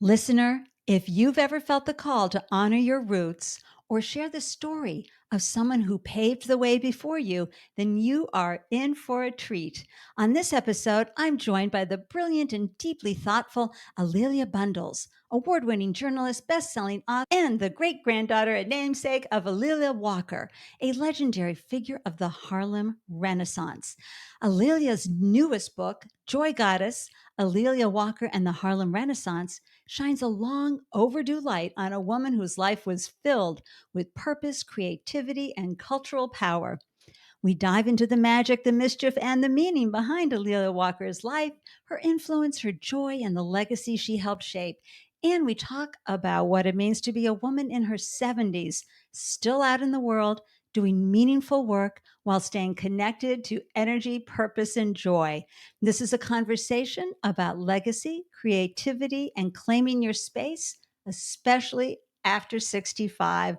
Listener, if you've ever felt the call to honor your roots or share the story of someone who paved the way before you, then you are in for a treat. On this episode, I'm joined by the brilliant and deeply thoughtful Alelia Bundles, award-winning journalist, best-selling author, and the great-granddaughter and namesake of Alelia Walker, a legendary figure of the Harlem Renaissance. Alelia's newest book, Joy Goddess, Alelia Walker and the Harlem Renaissance, shines a long overdue light on a woman whose life was filled with purpose, creativity, and cultural power. We dive into the magic, the mischief, and the meaning behind Alelia Walker's life, her influence, her joy, and the legacy she helped shape. And we talk about what it means to be a woman in her 70s, still out in the world, doing meaningful work while staying connected to energy, purpose, and joy. This is a conversation about legacy, creativity, and claiming your space, especially after 65.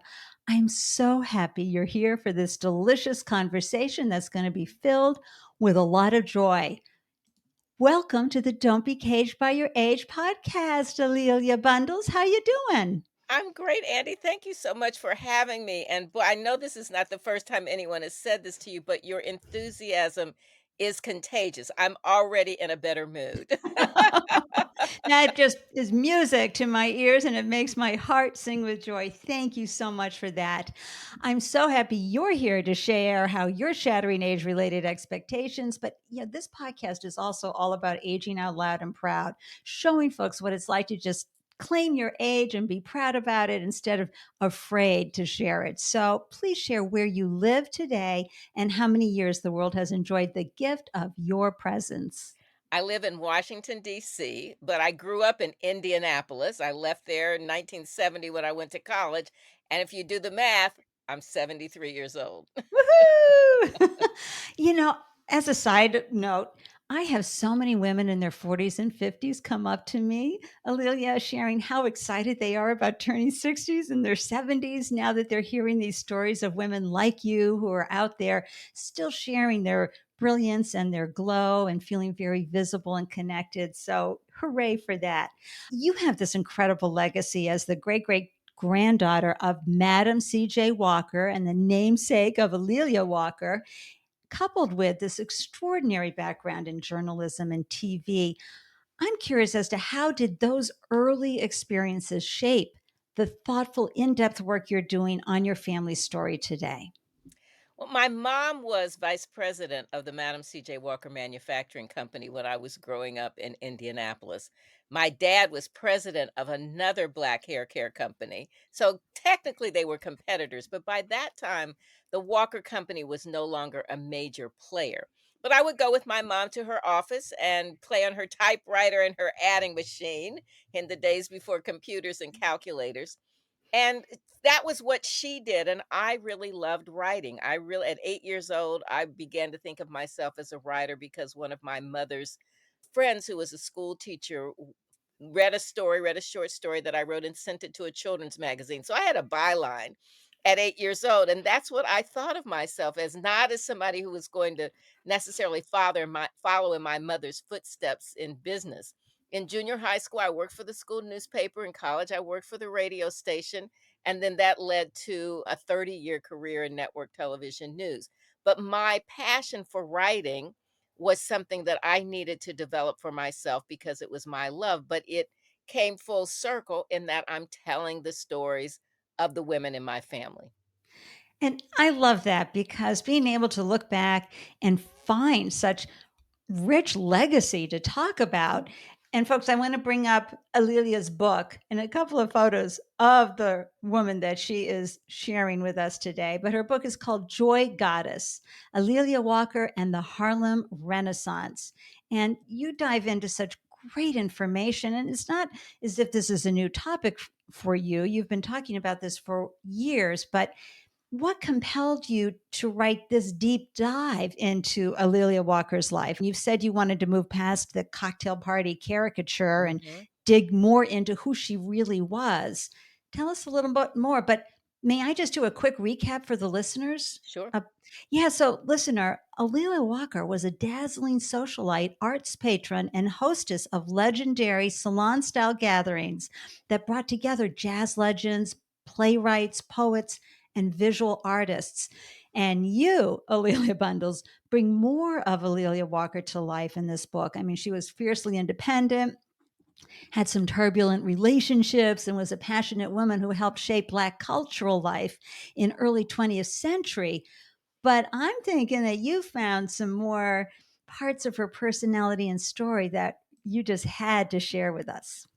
I'm so happy you're here for this delicious conversation that's going to be filled with a lot of joy. Welcome to the Don't Be Caged by Your Age podcast, Alelia Bundles. How you doing? I'm great, Andy. Thank you so much for having me. And boy, I know this is not the first time anyone has said this to you, but your enthusiasm is contagious. I'm already in a better mood. That just is music to my ears and it makes my heart sing with joy. Thank you so much for that. I'm so happy you're here to share how you're shattering age related expectations. But this podcast is also all about aging out loud and proud, showing folks what it's like to just claim your age and be proud about it instead of afraid to share it. So please share where you live today and how many years the world has enjoyed the gift of your presence. I live in Washington, D.C., but I grew up in Indianapolis. I left there in 1970 when I went to college. And if you do the math, I'm 73 years old. Woohoo! you know, as a side note, I have so many women in their 40s and 50s come up to me, Alelia, sharing how excited they are about turning 60s and their 70s now that they're hearing these stories of women like you who are out there still sharing their brilliance and their glow and feeling very visible and connected. So, hooray for that. You have this incredible legacy as the great granddaughter of Madam C.J. Walker and the namesake of Alelia Walker, coupled with this extraordinary background in journalism and TV. I'm curious as to how did those early experiences shape the thoughtful, in-depth work you're doing on your family story today? Well, my mom was vice president of the Madam C.J. Walker Manufacturing Company when I was growing up in Indianapolis. My dad was president of another black hair care company. So technically they were competitors, but by that time, the Walker Company was no longer a major player. But I would go with my mom to her office and play on her typewriter and her adding machine in the days before computers and calculators. And that was what she did, and I really loved writing. I really at 8 years old, I began to think of myself as a writer because one of my mother's friends who was a school teacher read a short story that I wrote and sent it to a children's magazine. So I had a byline at 8 years old, and that's what I thought of myself as, not as somebody who was going to necessarily follow in my mother's footsteps in business. In junior high school, I worked for the school newspaper. In college, I worked for the radio station, and then that led to a 30-year career in network television news. But my passion for writing was something that I needed to develop for myself because it was my love, but it came full circle in that I'm telling the stories of the women in my family. And I love that because being able to look back and find such rich legacy to talk about. And folks, I want to bring up Alelia's book and a couple of photos of the woman that she is sharing with us today. But her book is called Joy Goddess, Alelia Walker and the Harlem Renaissance. And you dive into such great information. And it's not as if this is a new topic for you. You've been talking about this for years, but what compelled you to write this deep dive into Alelia Walker's life? You've said you wanted to move past the cocktail party caricature and Mhm. dig more into who she really was. Tell us a little bit more, but May I just do a quick recap for the listeners? Sure. Uh, yeah, so listener, Alelia Walker was a dazzling socialite, arts patron, and hostess of legendary salon style gatherings that brought together jazz legends, playwrights, poets, and visual artists. And you, Alelia Bundles, bring more of Alelia Walker to life in this book. I mean, she was fiercely independent, had some turbulent relationships, and was a passionate woman who helped shape Black cultural life in early 20th century. But I'm thinking that you found some more parts of her personality and story that you just had to share with us.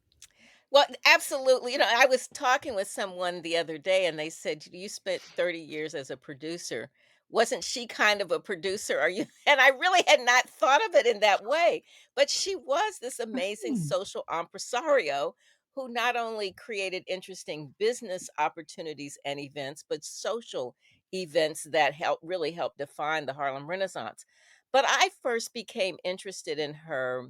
Well, absolutely. I was talking with someone the other day and they said, "You spent 30 years as a producer. Wasn't she kind of a producer? Are you?" And I really had not thought of it in that way. But she was this amazing Mm, social impresario who not only created interesting business opportunities and events, but social events that really helped define the Harlem Renaissance. But I first became interested in her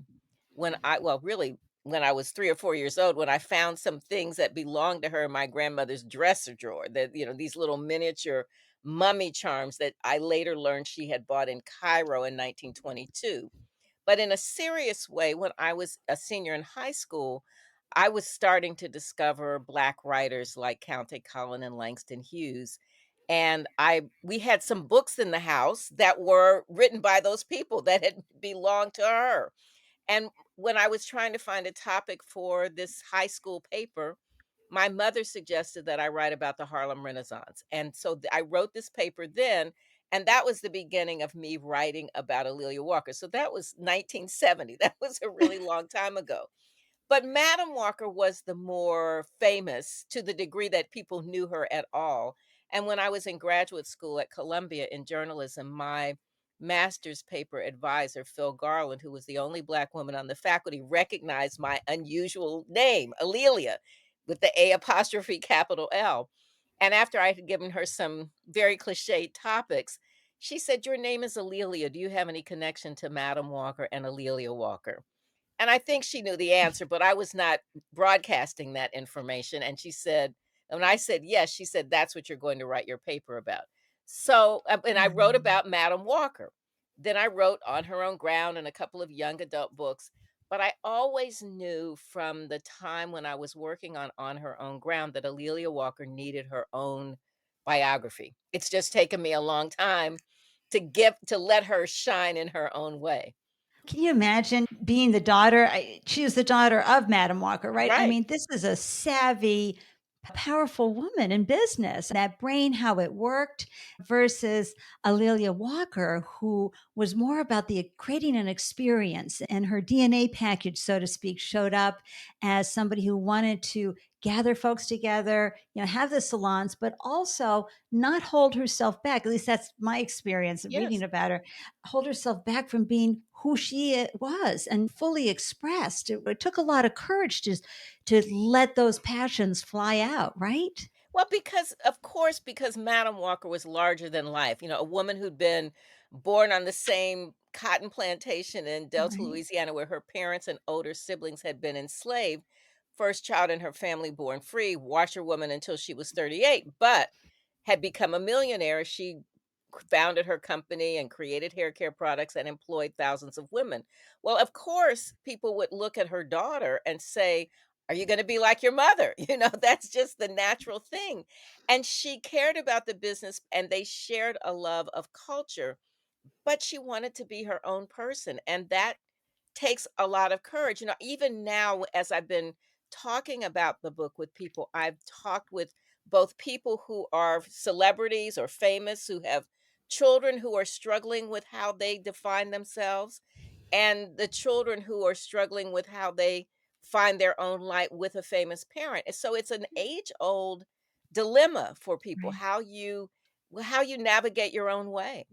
really when I was 3 or 4 years old, when I found some things that belonged to her in my grandmother's dresser drawer, these little miniature mummy charms that I later learned she had bought in Cairo in 1922. But in a serious way, when I was a senior in high school, I was starting to discover Black writers like Countee Cullen and Langston Hughes. And we had some books in the house that were written by those people that had belonged to her. And when I was trying to find a topic for this high school paper, my mother suggested that I write about the Harlem Renaissance. And so I wrote this paper then, and that was the beginning of me writing about Alelia Walker. So that was 1970. That was a really long time ago. But Madam Walker was the more famous to the degree that people knew her at all. And when I was in graduate school at Columbia in journalism, my master's paper advisor, Phil Garland, who was the only Black woman on the faculty, recognized my unusual name, Alelia, with the A apostrophe capital L. And after I had given her some very cliched topics, she said, "Your name is Alelia. Do you have any connection to Madam Walker and Alelia Walker?" And I think she knew the answer, but I was not broadcasting that information, and she said when I said, "Yes," she said, "That's what you're going to write your paper about." So, and I wrote mm. about Madam Walker. Then I wrote On Her Own Ground and a couple of young adult books, but I always knew from the time when I was working on Her Own Ground that Alelia Walker needed her own biography. It's just taken me a long time to let her shine in her own way. Can you imagine being the daughter? She was the daughter of Madam Walker, right? I Right. mean, this is a savvy, powerful woman in business. That brain, how it worked, versus Alelia Walker, who was more about the creating an experience, and her DNA package, so to speak, showed up as somebody who wanted to gather folks together, have the salons, but also not hold herself back. At least that's my experience of reading Yes. about her. Hold herself back from being who she was and fully expressed. It took a lot of courage to let those passions fly out, right? Well, because of course, because Madam Walker was larger than life, a woman who'd been born on the same cotton plantation in Delta, Right. Louisiana, where her parents and older siblings had been enslaved. First child in her family born free, washerwoman until she was 38, but had become a millionaire. She founded her company and created hair care products and employed thousands of women. Well, of course, people would look at her daughter and say, "Are you gonna be like your mother?" That's just the natural thing. And she cared about the business and they shared a love of culture, but she wanted to be her own person. And that takes a lot of courage. Even now, as I've been talking about the book with people, I've talked with both people who are celebrities or famous who have children who are struggling with how they define themselves, and the children who are struggling with how they find their own light with a famous parent. And so it's an age old dilemma for people Right. how you navigate your own way.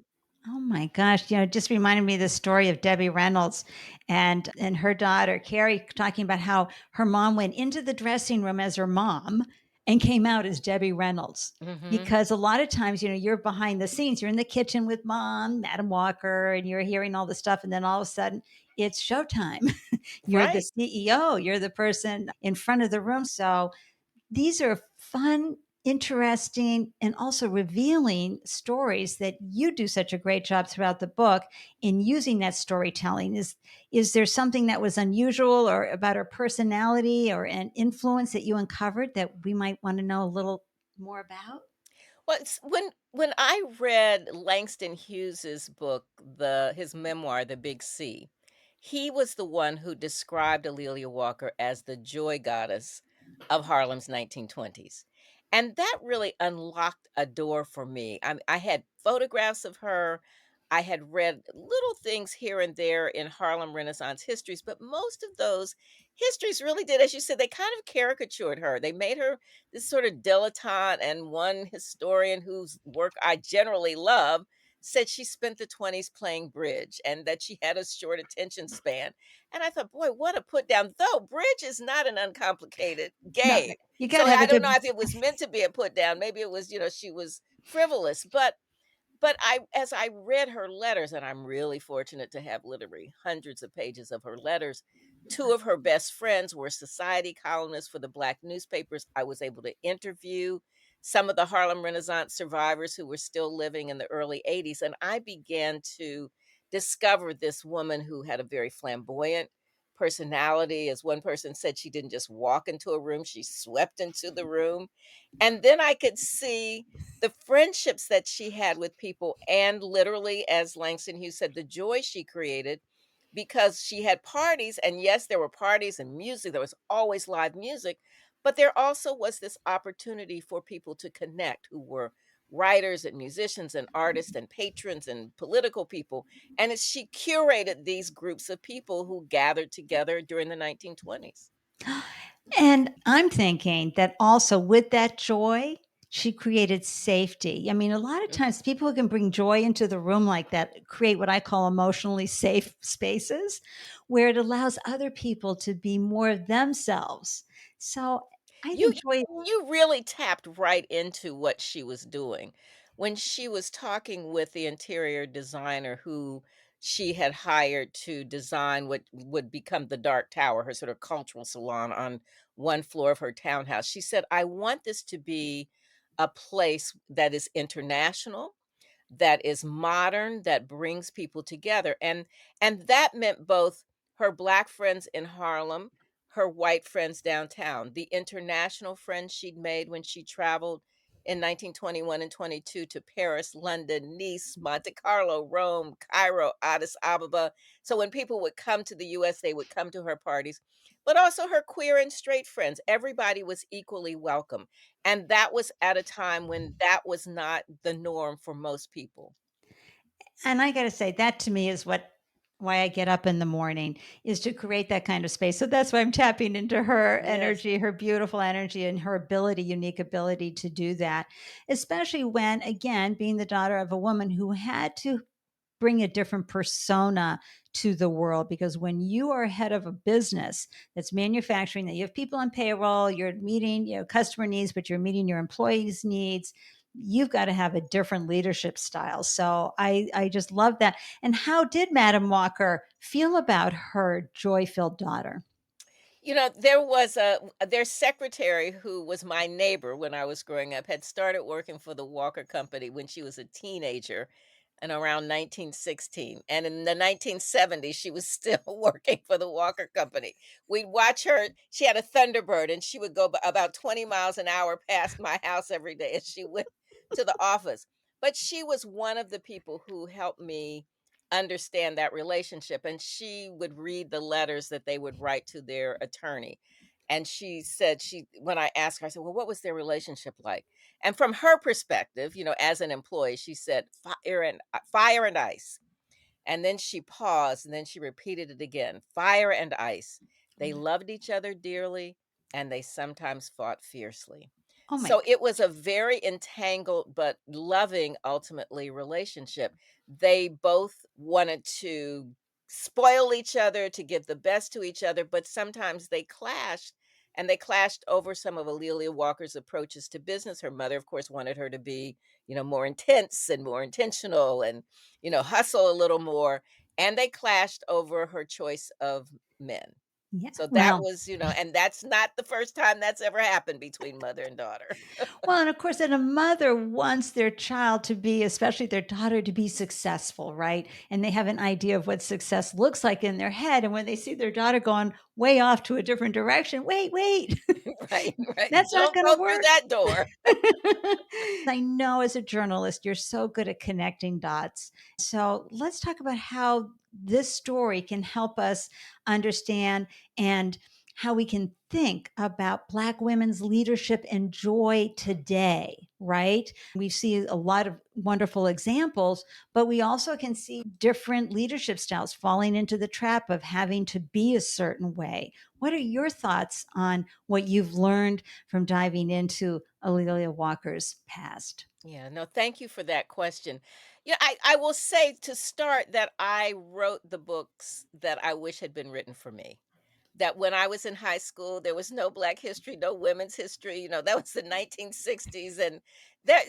Oh my gosh, it just reminded me of the story of Debbie Reynolds and her daughter Carrie talking about how her mom went into the dressing room as her mom and came out as Debbie Reynolds. Mhm. Because a lot of times, you're behind the scenes, you're in the kitchen with mom, Madam Walker, and you're hearing all the stuff, and then all of a sudden it's showtime. You're the Right. CEO, you're the person in front of the room. So these are fun. interesting and also revealing stories that you do such a great job throughout the book in using that storytelling. Is there something that was unusual or about her personality or an influence that you uncovered that we might want to know a little more about? Well, it's when I read Langston Hughes's book, his memoir, The Big C, he was the one who described Alelia Walker as the joy goddess of Harlem's 1920s. And that really unlocked a door for me. I had photographs of her. I had read little things here and there in Harlem Renaissance histories, but most of those histories really did, as you said, they kind of caricatured her. They made her this sort of dilettante, and one historian whose work I generally love said she spent the 20s playing bridge and that she had a short attention span. And I thought, boy, what a put down. Though bridge is not an uncomplicated No, game. you got So to have I a don't know good. if it was meant to be a put down. Maybe it was, she was frivolous, but I as I read her letters, and I'm really fortunate to have literally hundreds of pages of her letters. Two of her best friends were society columnists for the Black newspapers. I was able to interview some of the Harlem Renaissance survivors who were still living in the early 80s, and I began to discover this woman who had a very flamboyant personality. As one person said, she didn't just walk into a room, she swept into the room. And then I could see the friendships that she had with people, and literally, as Langston Hughes said, the joy she created because she had parties. And yes, there were parties and music, there was always live music, but there also was this opportunity for people to connect who were writers and musicians and artists and patrons and political people. And she curated these groups of people who gathered together during the 1920s. And I'm thinking that also with that joy, she created safety. I mean, a lot of Mhm. times people who can bring joy into the room like that create what I call emotionally safe spaces where it allows other people to be more of themselves. So I You think joy. you really tapped right into what she was doing. When she was talking with the interior designer who she had hired to design what would become the Dark Tower, her sort of cultural salon on one floor of her townhouse, she said, "I want this to be a place that is international, that is modern, that brings people together." And that meant both her Black friends in Harlem, her white friends downtown, the international friends she'd made when she traveled in 1921 and 22 to Paris, London, Nice, Monte Carlo, Rome, Cairo, Addis Ababa. So when people would come to the US, they would come to her parties, but also her queer and straight friends. Everybody was equally welcome. And that was at a time when that was not the norm for most people. And I gotta say, that to me is why I get up in the morning, is to create that kind of space. So that's why I'm tapping into her Yes. energy, her beautiful energy, and her ability, unique ability to do that, especially when, again, being the daughter of a woman who had to bring a different persona to the world, because when you are head of a business that's manufacturing, that you have people on payroll, you're meeting, customer needs, but you're meeting your employees needs, you've got to have a different leadership style. So I just love that. And how did Madam Walker feel about her joy filled daughter? There was their secretary who was my neighbor when I was growing up had started working for the Walker Company when she was a teenager and around 1916. And in the 1970s, she was still working for the Walker Company. We'd watch her. She had a Thunderbird and she would go about 20 miles an hour past my house every day as she went to the office. But she was one of the people who helped me understand that relationship, and she would read the letters that they would write to their attorney. And she said, she when I asked her, I said, "Well, what was their relationship like?" And from her perspective, as an employee, she said, fire and ice." And then she paused, and then she repeated it again, "Fire and ice. They loved each other dearly, and they sometimes fought fiercely." Oh my. So it was a very entangled but loving, ultimately, relationship. They both wanted to spoil each other, to give the best to each other, but sometimes they clashed, and they clashed over some of Alelia Walker's approaches to business. Her mother, of course, wanted her to be, more intense and more intentional and hustle a little more, and they clashed over her choice of men. Yeah. So that Well, was, and that's not the first time that's ever happened between mother and daughter. well, and of course, and a mother wants their child to be, especially their daughter, to be successful, right? And they have an idea of what success looks like in their head. And when they see their daughter going way off to a different direction, wait, Right, right. that's not Don't going to go through work. that door. I know as a journalist, you're so good at connecting dots. So let's talk about how this story can help us understand and how we can think about Black women's leadership and joy today, right? We see a lot of wonderful examples, but we also can see different leadership styles falling into the trap of having to be a certain way. What are your thoughts on what you've learned from diving into Alelia Walker's past? Yeah, no, thank you for that question. Yeah, I will say to start that I wrote the books that I wish had been written for me. That when I was in high school, there was no Black history, no women's history, that was the 1960s, and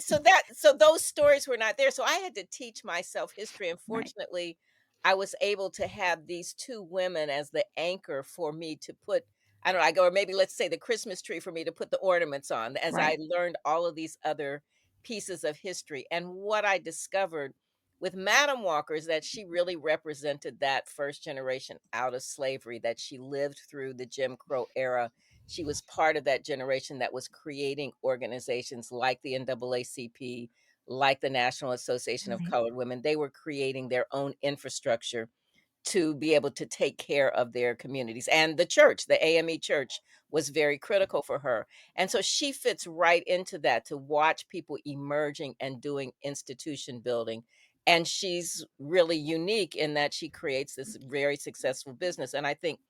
so those stories were not there, so I had to teach myself history, and Right, fortunately, I was able to have these 2 women as the anchor for me to put I don't know, I go or maybe let's say the Christmas tree for me to put the ornaments on as I right, learned all of these other pieces of history, and what I discovered with Madam Walker is that she really represented that first generation out of slavery, that she lived through the Jim Crow era. She was part of that generation that was creating organizations like the NAACP, like the National Association of right, Colored Women. They were creating their own infrastructure to be able to take care of their communities. And the church, the AME church, was very critical for her. And so she fits right into that to watch people emerging and doing institution building. And she's really unique in that she creates this very successful business. And I think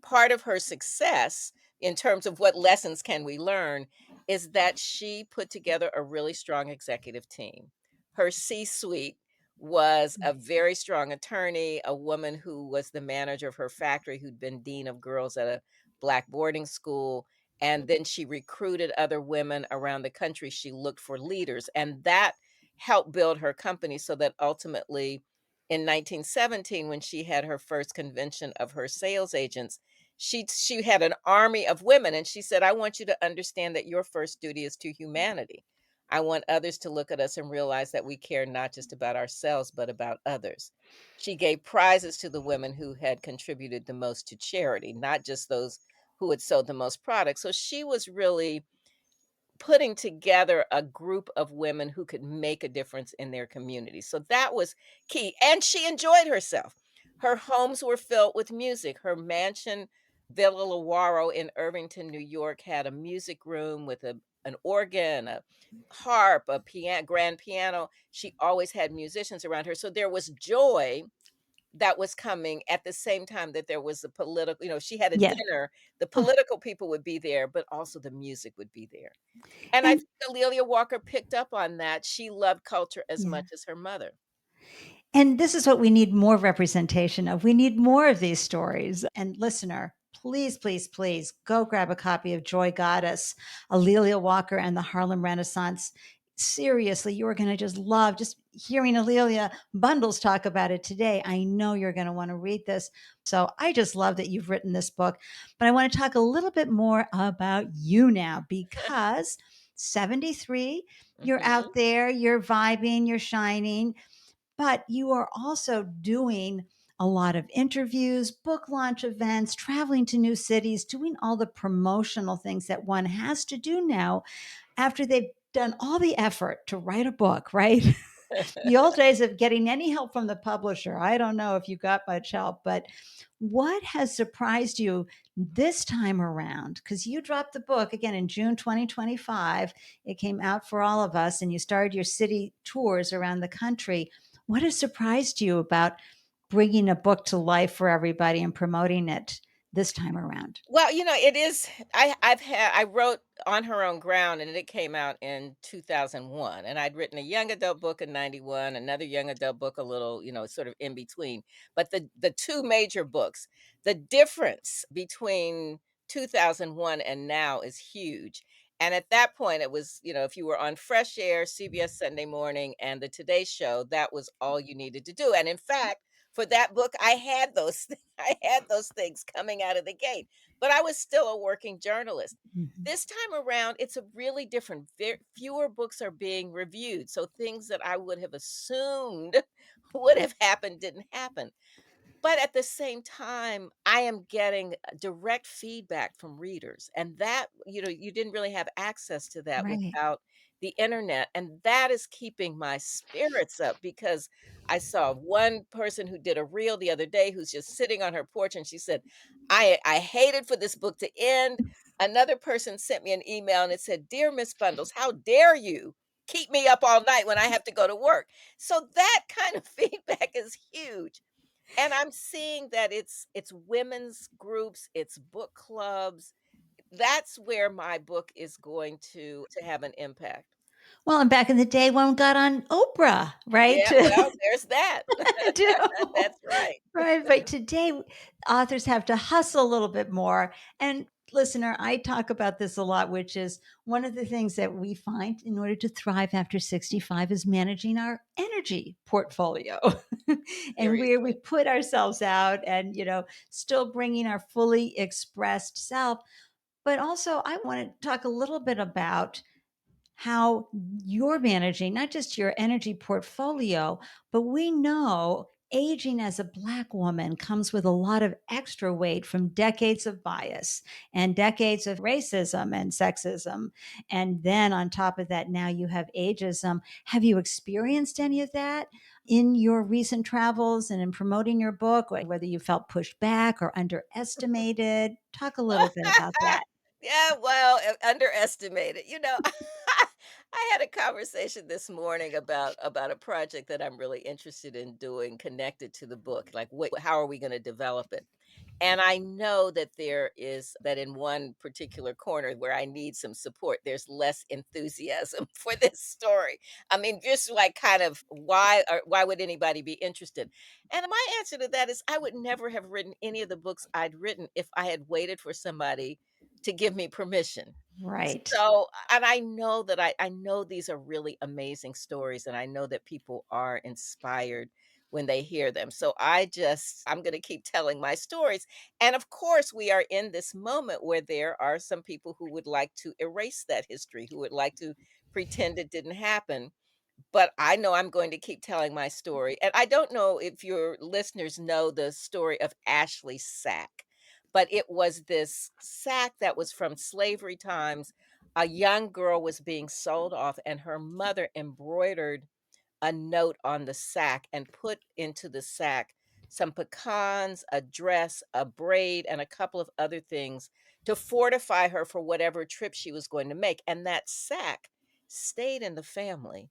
part of her success in terms of what lessons can we learn is that she put together a really strong executive team. Her C-suite was a very strong attorney, a woman who was the manager of her factory, who'd been dean of girls at a Black boarding school. And then she recruited other women around the country. She looked for leaders, and that helped build her company so that ultimately in 1917, when she had her first convention of her sales agents, she had an army of women, and she said, "I want you to understand that your first duty is to humanity. I want others to look at us and realize that we care not just about ourselves, but about others." She gave prizes to the women who had contributed the most to charity, not just those who had sold the most products. So she was really putting together a group of women who could make a difference in their community. So that was key. And she enjoyed herself. Her homes were filled with music. Her mansion, Villa Lawaro in Irvington, New York, had a music room with an organ, a harp, a grand piano. She always had musicians around her. So there was joy that was coming at the same time that there was a political, she had a yeah. dinner, the Oh, political people would be there, but also the music would be there. And I and think Alelia Walker picked up on that. She loved culture as yeah. much as her mother. And this is what we need more representation of. We need more of these stories. And listener, please, please, please go grab a copy of Joy Goddess, Alelia Walker and the Harlem Renaissance. Seriously, you are going to just love just hearing Alelia Bundles talk about it today. I know you're going to want to read this. So I just love that you've written this book. But I want to talk a little bit more about you now because 73, you're Mhm. out there, you're vibing, you're shining, but you are also doing a lot of interviews, book launch events, traveling to new cities, doing all the promotional things that one has to do now after they've done all the effort to write a book, right? The old days of getting any help from the publisher. I don't know if you got much help, but what has surprised you this time around? Because you dropped the book again in June 2025. It came out for all of us, and you started your city tours around the country. What has surprised you about bringing a book to life for everybody and promoting it this time around? Well, it is I wrote On Her Own Ground, and it came out in 2001, and I'd written a young adult book in 91, another young adult book a little, sort of in between. But the two major books, the difference between 2001 and now is huge. And at that point it was, if you were on Fresh Air, CBS Sunday Morning, and the Today Show, that was all you needed to do. And in fact, for that book, I had those I had those things coming out of the gate, but I was still a working journalist. Mhm. This time around, it's a really different. Fewer books are being reviewed, so things that I would have assumed would have happened didn't happen. But at the same time, I am getting direct feedback from readers, and that, you didn't really have access to that Right. without the internet, and that is keeping my spirits up because I saw one person who did a reel the other day who's just sitting on her porch, and she said, "I hated for this book to end." Another person sent me an email, and it said, "Dear Miss Bundles, how dare you keep me up all night when I have to go to work?" So that kind of feedback is huge. And I'm seeing that it's women's groups, it's book clubs. That's where my book is going to have an impact. Well, and back in the day, one got on Oprah, right? Yeah, well, there's that. Do. That's right. Right, but today, authors have to hustle a little bit more, and listener, I talk about this a lot, which is one of the things that we find in order to thrive after 65 is managing our energy portfolio, and where we Seriously. put ourselves out and, still bringing our fully expressed self. But also, I wanna talk a little bit about how you're managing not just your energy portfolio, but we know aging as a Black woman comes with a lot of extra weight from decades of bias and decades of racism and sexism. And then on top of that, now you have ageism. Have you experienced any of that in your recent travels and in promoting your book, whether you felt pushed back or underestimated? Talk a little bit about that. Yeah, well, underestimated. I had a conversation this morning about a project that I'm really interested in doing connected to the book. Like, how are we going to develop it? And I know that there is that in one particular corner where I need some support, there's less enthusiasm for this story. I mean, just like kind of why would anybody be interested? And my answer to that is I would never have written any of the books I'd written if I had waited for somebody to give me permission. Right. So, and I know that I know these are really amazing stories, and I know that people are inspired when they hear them. So I'm going to keep telling my stories. And of course, we are in this moment where there are some people who would like to erase that history, who would like to pretend it didn't happen. But I know I'm going to keep telling my story, and I don't know if your listeners know the story of Ashley Sack, but it was this sack that was from slavery times. A young girl was being sold off, and her mother embroidered a note on the sack and put into the sack some pecans, a dress, a braid, and a couple of other things to fortify her for whatever trip she was going to make, and that sack stayed in the family.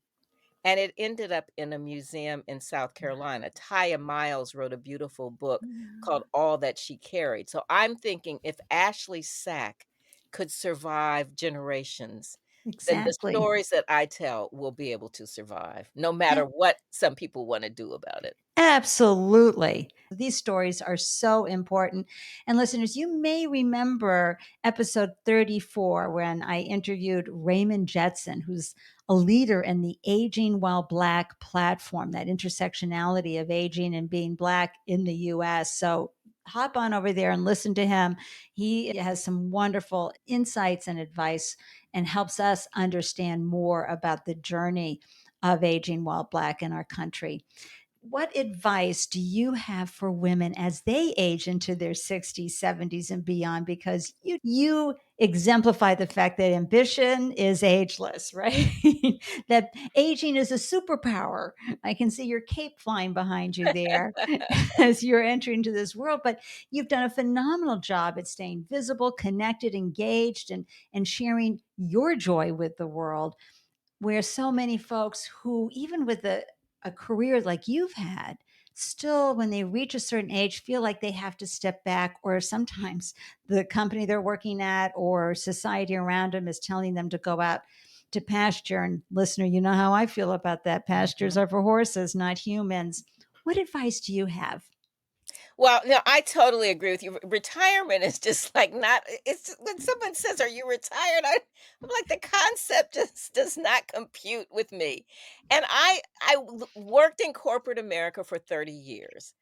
And it ended up in a museum in South Carolina. Taya Miles wrote a beautiful book called All That She Carried. So I'm thinking if Ashley Sack could survive generations, then the Exactly. stories that I tell will be able to survive, no matter what some people wanna do about it. Absolutely. These stories are so important. And listeners, you may remember episode 34 when I interviewed Raymond Jetson, who's a leader in the Aging While Black platform, that intersectionality of aging and being Black in the US. So hop on over there and listen to him. He has some wonderful insights and advice and helps us understand more about the journey of aging while Black in our country. What advice do you have for women as they age into their 60s, 70s, and beyond? Because you exemplify the fact that ambition is ageless, right? That aging is a superpower. I can see your cape flying behind you there as you're entering into this world, but you've done a phenomenal job at staying visible, connected, engaged, and sharing your joy with the world, where so many folks who, even with a career like you've had, still, when they reach a certain age, feel like they have to step back, or sometimes the company they're working at or society around them is telling them to go out to pasture. And listener, you know how I feel about that. Pastures Mhm. are for horses, not humans. What advice do you have? Well, no, I totally agree with you. Retirement is just like not it's when someone says, "Are you retired?" I'm like, the concept just does not compute with me. And I worked in corporate America for 30 years.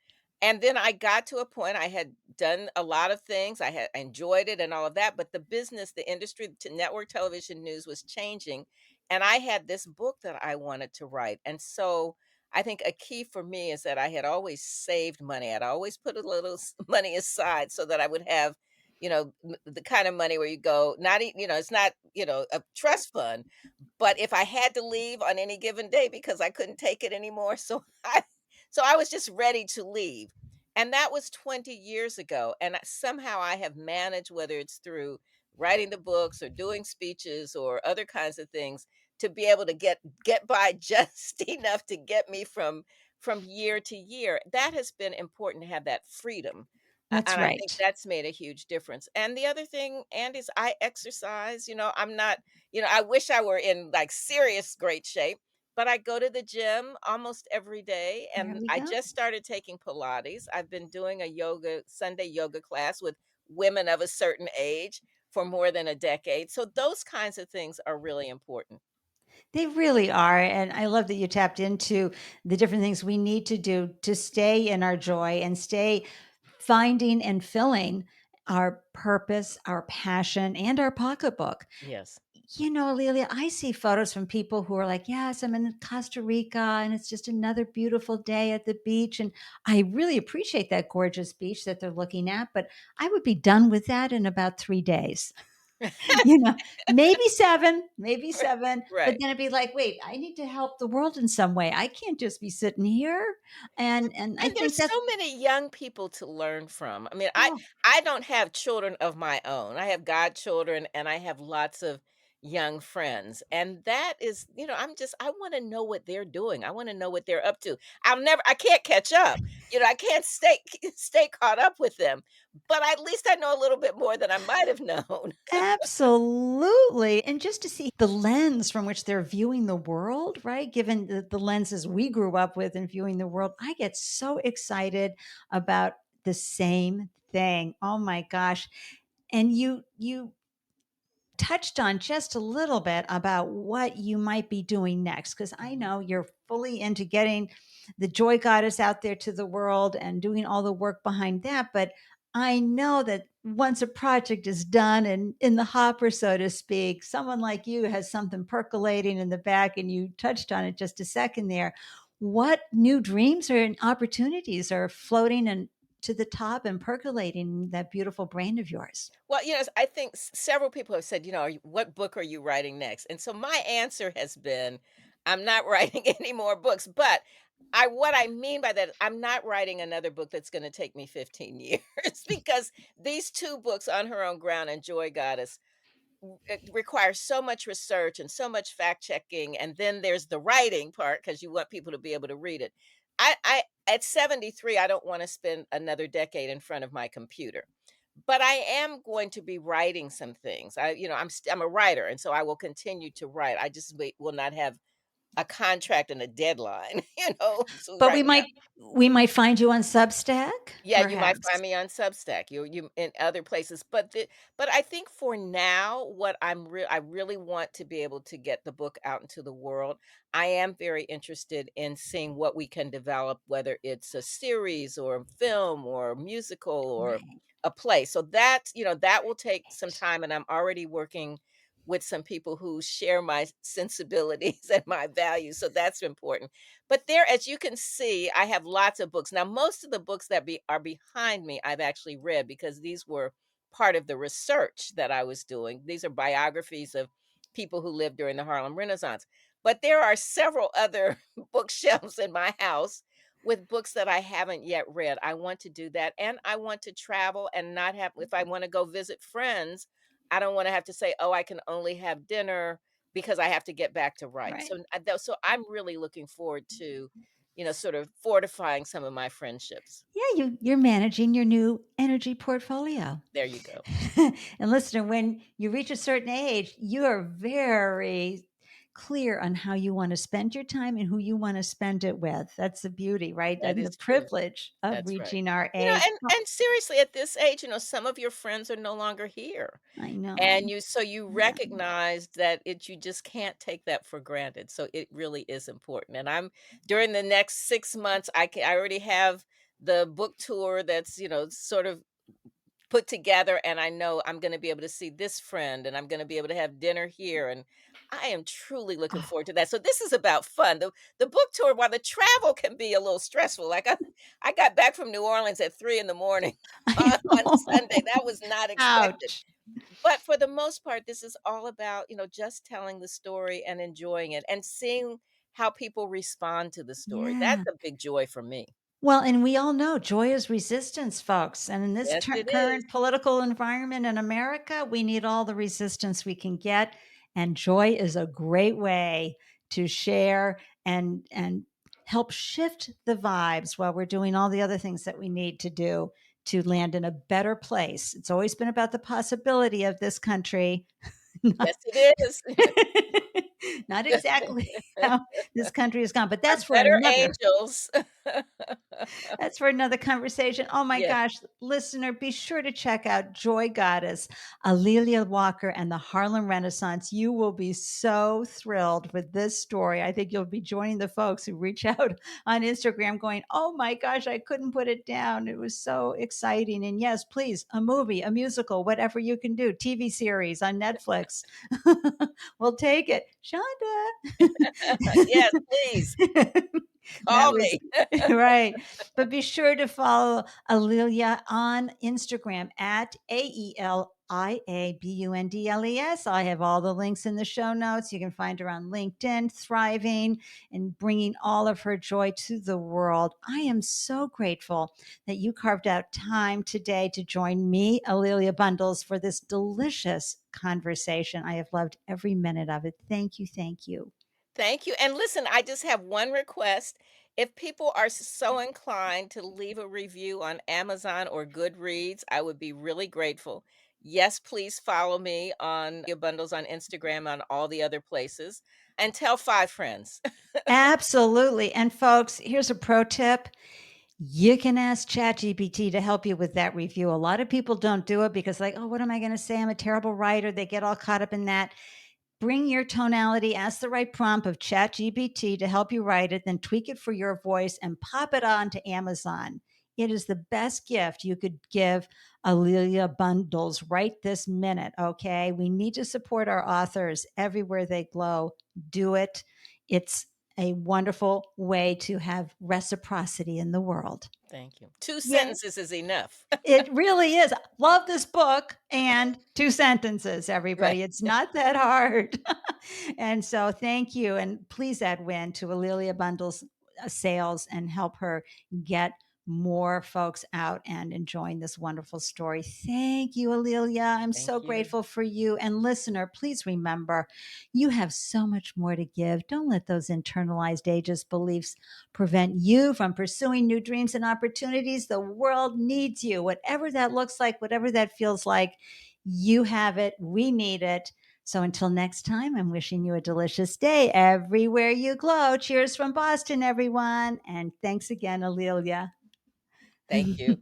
And then I got to a point, I had done a lot of things, I had enjoyed it and all of that, but the business, the industry, network television news was changing, and I had this book that I wanted to write, and so I think a key for me is that I had always saved money. I'd always put a little money aside so that I would have, the kind of money where you go, not, it's not, a trust fund, but if I had to leave on any given day because I couldn't take it anymore, so I was just ready to leave. And that was 20 years ago. And somehow I have managed, whether it's through writing the books or doing speeches or other kinds of things, to be able to get by just enough to get me from year to year. That has been important to have that freedom. That's And I think right. that's made a huge difference. And the other thing, Andy, is I exercise. I'm not, I wish I were in like serious great shape, but I go to the gym almost every day, There and we I go. just started taking Pilates. I've been doing a Sunday yoga class with women of a certain age for more than a decade. So those kinds of things are really important. They really are, and I love that you tapped into the different things we need to do to stay in our joy and stay finding and filling our purpose, our passion, and our pocketbook. Yes. Lelia, I see photos from people who are like, "Yes, I'm in Costa Rica, and it's just another beautiful day at the beach." And I really appreciate that gorgeous beach that they're looking at, but I would be done with that in about 3 days. you know, maybe seven, but Right. then it'd be like, wait, I need to help the world in some way. I can't just be sitting here. And I And think there's that's so many young people to learn from. I mean, I oh, I don't have children of my own. I have godchildren and I have lots of young friends. And that is, I want to know what they're doing. I want to know what they're up to. I can't catch up. I can't stay stay caught up with them. But at least I know a little bit more than I might have known. absolutely. And just to see the lens from which they're viewing the world, right? Given the lenses we grew up with in viewing the world, I get so excited about the same thing. Oh my gosh. And you touched on just a little bit about what you might be doing next because I Mhm. know you're fully into getting the joy goddess out there to the world and doing all the work behind that. But I know that once a project is done and in the hopper, so to speak, someone like you has something percolating in the back, and you touched on it just a second there. What new dreams or opportunities are floating and to the top and percolating that beautiful brain of yours? Well, I think several people have said, what book are you writing next? And so my answer has been, I'm not writing any more books. But what I mean by that, I'm not writing another book that's going to take me 15 years because these two books, On Her Own Ground and Joy Goddess, it requires so much research and so much fact checking, and then there's the writing part because you want people to be able to read it. I At 73, I don't want to spend another decade in front of my computer, but I am going to be writing some things. I'm a writer, and so I will continue to write. I just will not have a contract and a deadline, so But right now. we might find you on Substack, Yeah, you might find perhaps. me on Substack, you in other places, but I think for now, what I really want to be able to get the book out into the world. I am very interested in seeing what we can develop, whether it's a series or a film or a musical or Right. a play. So that will take some time, and I'm already working with some people who share my sensibilities and my values, so that's important. But there, as you can see, I have lots of books. Now, most of the books that are behind me, I've actually read because these were part of the research that I was doing. These are biographies of people who lived during the Harlem Renaissance. But there are several other bookshelves in my house with books that I haven't yet read. I want to do that. And I want to travel and not have, if I want to go visit friends, I don't want to have to say, oh, I can only have dinner because I have to get back to write. Right. So I'm really looking forward to, sort of fortifying some of my friendships. Yeah, you're managing your new energy portfolio. There you go. And listen, when you reach a certain age, you are very clear on how you want to spend your time and who you want to spend it with. That's the beauty, right? That And the is true. privilege of That's right. reaching our You know, age. and Oh, and seriously, at this age, some of your friends are no longer here. I know. And you Yeah. recognize that you just can't take that for granted. So it really is important. And I'm during the next 6 months, I already have the book tour that's, sort of put together, and I know I'm gonna be able to see this friend, and I'm gonna be able to have dinner here, and I am truly looking Oh, forward to that. So this is about fun. The book tour, while the travel can be a little stressful, like I got back from New Orleans at 3 in the morning I on Sunday. know. That was not expected. Ouch. But for the most part, this is all about, just telling the story and enjoying it and seeing how people respond to the story. That's Yeah. a big joy for me. Well, and we all know joy is resistance, folks. And in this Yes, it is. current political environment in America, we need all the resistance we can get. And joy is a great way to share and help shift the vibes while we're doing all the other things that we need to do to land in a better place. It's always been about the possibility of this country, not, Yes, it is. not exactly how this country has gone, but Our that's for better another. angels. That's for another conversation. Oh my Yes. gosh, listener, be sure to check out Joy Goddess, Alelia Walker, and the Harlem Renaissance. You will be so thrilled with this story. I think you'll be joining the folks who reach out on Instagram going, oh my gosh, I couldn't put it down. It was so exciting. And yes, please, a movie, a musical, whatever you can do, TV series on Netflix. We'll take it. Shonda. Yes, please, That call was me. right. But be sure to follow Alelia on Instagram at AELIABUNDLES. I have all the links in the show notes. You can find her on LinkedIn, thriving and bringing all of her joy to the world. I am so grateful that you carved out time today to join me, Alelia Bundles, for this delicious conversation. I have loved every minute of it. Thank you. Thank you. Thank you, and listen, I just have one request. If people are so inclined to leave a review on Amazon or Goodreads, I would be really grateful. Yes, please follow me on your bundles on Instagram, on all the other places, and tell 5 friends. Absolutely. And folks, here's a pro tip. You can ask ChatGPT to help you with that review. A lot of people don't do it because, like, oh, what am I going to say? I'm a terrible writer. They get all caught up in that. Bring your tonality, ask the right prompt of ChatGPT to help you write it, then tweak it for your voice and pop it on to Amazon. It is the best gift you could give Alelia Bundles right this minute. Okay. We need to support our authors everywhere they glow. Do it. It's a wonderful way to have reciprocity in the world. Thank you. 2 Yeah. sentences is enough. It really is. Love this book and 2 sentences, Right. everybody. It's not that hard. And so thank you. And please add Win to Alelia Bundles sales and help her get more folks out and enjoying this wonderful story. Thank you, Alelia. I'm so Thank you. grateful for you. And listener, please remember you have so much more to give. Don't let those internalized ageist beliefs prevent you from pursuing new dreams and opportunities. The world needs you, whatever that looks like, whatever that feels like. You have it. We need it. So until next time, I'm wishing you a delicious day everywhere you glow. Cheers from Boston, everyone. And thanks again, Alelia. Thank you.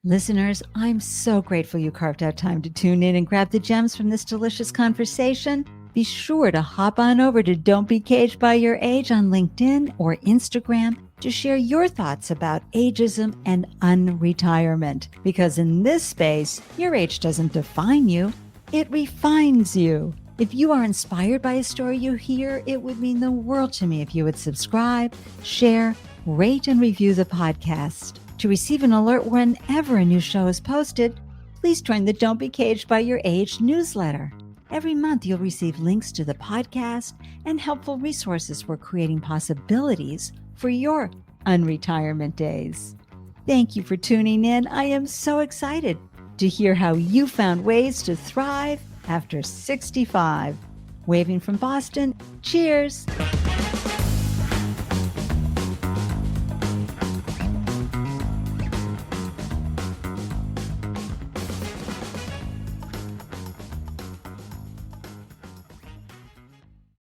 Listeners, I'm so grateful you carved out time to tune in and grab the gems from this delicious conversation. Be sure to hop on over to Don't Be Caged by Your Age on LinkedIn or Instagram to share your thoughts about ageism and unretirement. Because in this space, your age doesn't define you, it refines you. If you are inspired by a story you hear, it would mean the world to me if you would subscribe, share, rate, and review the podcast. To receive an alert whenever a new show is posted, please join the Don't Be Caged by Your Age newsletter. Every month, you'll receive links to the podcast and helpful resources for creating possibilities for your unretirement days. Thank you for tuning in. I am so excited to hear how you found ways to thrive after 65. Waving from Boston, cheers.